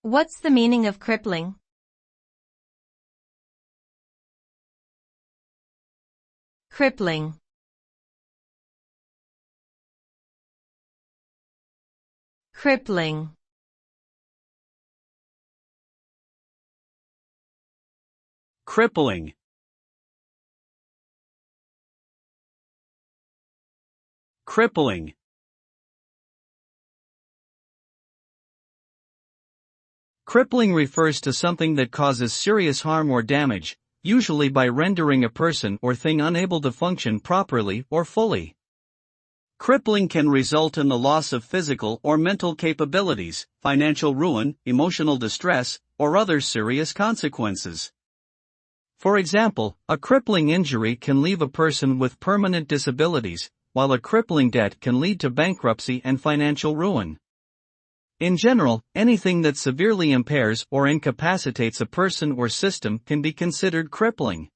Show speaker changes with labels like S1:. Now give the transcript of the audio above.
S1: What's the meaning of crippling? Crippling. Crippling.
S2: Crippling. Crippling. Crippling refers to something that causes serious harm or damage, usually by rendering a person or thing unable to function properly or fully. Crippling can result in the loss of physical or mental capabilities, financial ruin, emotional distress, or other serious consequences. For example, a crippling injury can leave a person with permanent disabilities, while a crippling debt can lead to bankruptcy and financial ruin. In general, anything that severely impairs or incapacitates a person or system can be considered crippling.